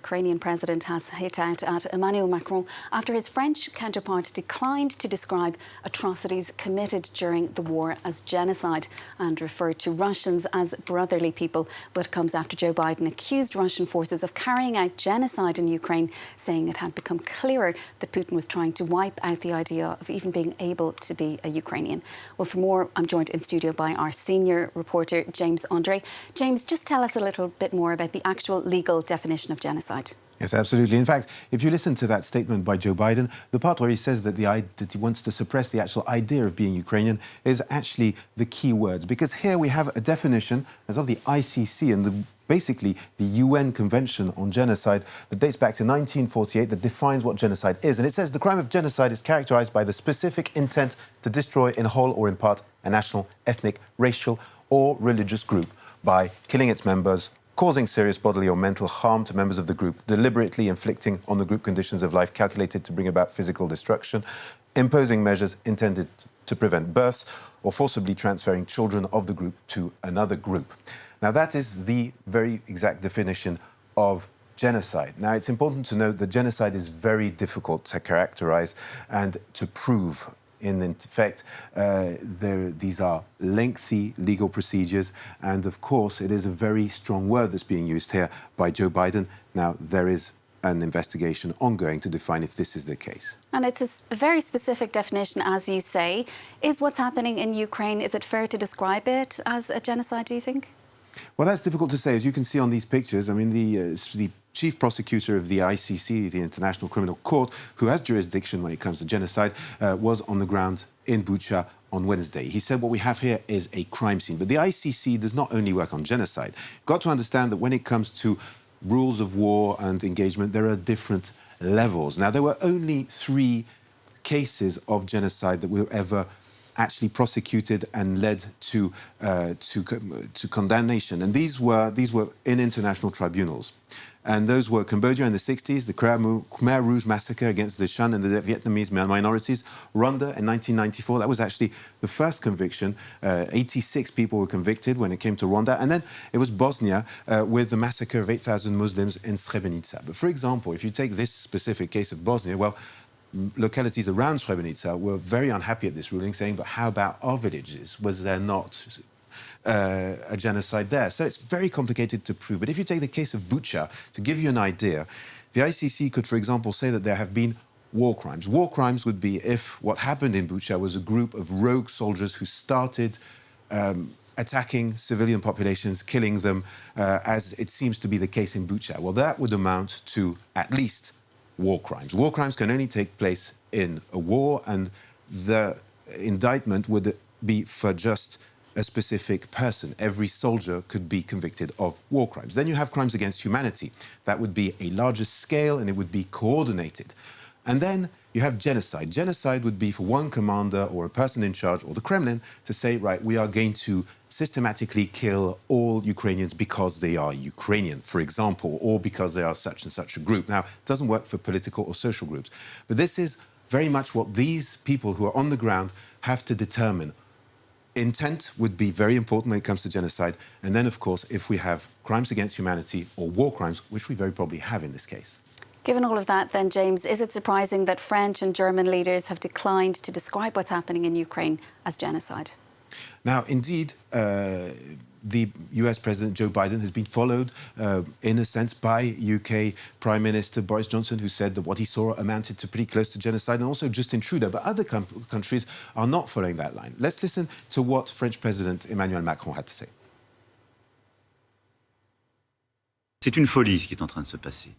Ukrainian president has hit out at Emmanuel Macron after his French counterpart declined to describe atrocities committed during the war as genocide and referred to Russians as brotherly people. But it comes after Joe Biden accused Russian forces of carrying out genocide in Ukraine, saying it had become clearer that Putin was trying to wipe out the idea of even being able to be a Ukrainian. Well, for more, I'm joined in studio by our senior reporter, James André. James, just tell us a little bit more about the actual legal definition of genocide. Yes, absolutely. In fact, if you listen to that statement by Joe Biden, the part where he says that he wants to suppress the actual idea of being Ukrainian is actually the key words. Because here we have a definition as of the ICC and basically the UN Convention on Genocide that dates back to 1948 that defines what genocide is. And it says the crime of genocide is characterized by the specific intent to destroy in whole or in part a national, ethnic, racial or religious group by killing its members, causing serious bodily or mental harm to members of the group, deliberately inflicting on the group conditions of life calculated to bring about physical destruction, imposing measures intended to prevent births, or forcibly transferring children of the group to another group. Now, that is the very exact definition of genocide. Now, it's important to note that genocide is very difficult to characterize and to prove. In fact, these are lengthy legal procedures, and of course, it is a very strong word that's being used here by Joe Biden. Now, there is an investigation ongoing to define if this is the case. And it's a very specific definition, as you say. Is what's happening in Ukraine, is it fair to describe it as a genocide, do you think? Well, that's difficult to say. As you can see on these pictures, I mean, the chief prosecutor of the ICC, the International Criminal Court, who has jurisdiction when it comes to genocide, was on the ground in Bucha on Wednesday. He said what we have here is a crime scene. But the ICC does not only work on genocide. You've got to understand that when it comes to rules of war and engagement, there are different levels. Now, there were only 3 cases of genocide that were ever actually prosecuted and led to condemnation. And these were in international tribunals. And those were Cambodia in the 60s, the Khmer Rouge massacre against the Shan and the Vietnamese minorities, Rwanda in 1994. That was actually the first conviction. 86 people were convicted when it came to Rwanda. And then it was Bosnia with the massacre of 8,000 Muslims in Srebrenica. But for example, if you take this specific case of Bosnia, well, localities around Srebrenica were very unhappy at this ruling, saying, but how about our villages? Was there not a genocide there? So it's very complicated to prove. But if you take the case of Bucha, to give you an idea, the ICC could, for example, say that there have been war crimes. War crimes would be if what happened in Bucha was a group of rogue soldiers who started attacking civilian populations, killing them, as it seems to be the case in Bucha. Well, that would amount to at least war crimes. War crimes can only take place in a war, and the indictment would be for just a specific person. Every soldier could be convicted of war crimes. Then you have crimes against humanity. That would be a larger scale, and it would be coordinated. And then you have genocide. Genocide would be for one commander or a person in charge or the Kremlin to say, right, we are going to systematically kill all Ukrainians because they are Ukrainian, for example, or because they are such and such a group. Now, it doesn't work for political or social groups. But this is very much what these people who are on the ground have to determine. Intent would be very important when it comes to genocide. And then, of course, if we have crimes against humanity or war crimes, which we very probably have in this case. Given all of that, then, James, is it surprising that French and German leaders have declined to describe what's happening in Ukraine as genocide? Now, indeed, the US President Joe Biden has been followed, in a sense, by UK Prime Minister Boris Johnson, who said that what he saw amounted to pretty close to genocide, and also Justin Trudeau. But other countries are not following that line. Let's listen to what French President Emmanuel Macron had to say. C'est une folie ce qui est en train de se passer.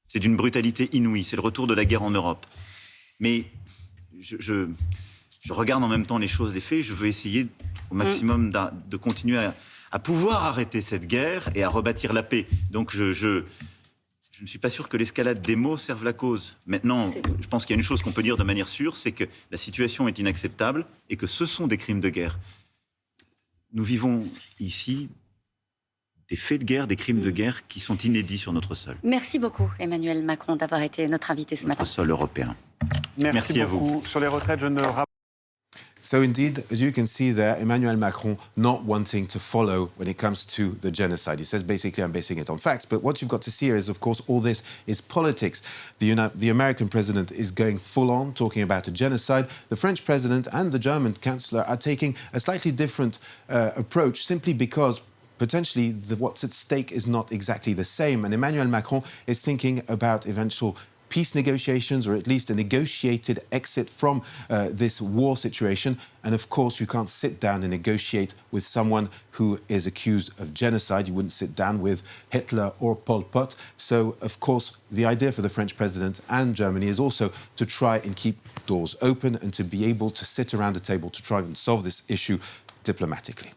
C'est d'une brutalité inouïe, c'est le retour de la guerre en Europe. Mais je regarde en même temps les choses, les faits, je veux essayer au maximum de continuer à pouvoir arrêter cette guerre et à rebâtir la paix. Donc je ne suis pas sûr que l'escalade des mots serve la cause. Maintenant, je pense qu'il y a une chose qu'on peut dire de manière sûre, c'est que la situation est inacceptable et que ce sont des crimes de guerre. Nous vivons ici des faits de guerre, des crimes de guerre qui sont inédits sur notre sol. Merci beaucoup, Emmanuel Macron, d'avoir été notre invité ce matin. Notre sol européen. Merci à vous. Sur les retraites, je ne So indeed, as you can see there, Emmanuel Macron not wanting to follow when it comes to the genocide. He says, basically, I'm basing it on facts. But what you've got to see here is, of course, all this is politics. The American president is going full on, talking about a genocide. The French president and the German chancellor are taking a slightly different approach, simply because potentially what's at stake is not exactly the same. And Emmanuel Macron is thinking about eventual peace negotiations, or at least a negotiated exit from this war situation. And of course, you can't sit down and negotiate with someone who is accused of genocide. You wouldn't sit down with Hitler or Pol Pot. So, of course, the idea for the French president and Germany is also to try and keep doors open and to be able to sit around a table to try and solve this issue diplomatically.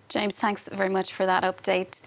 James, thanks very much for that update.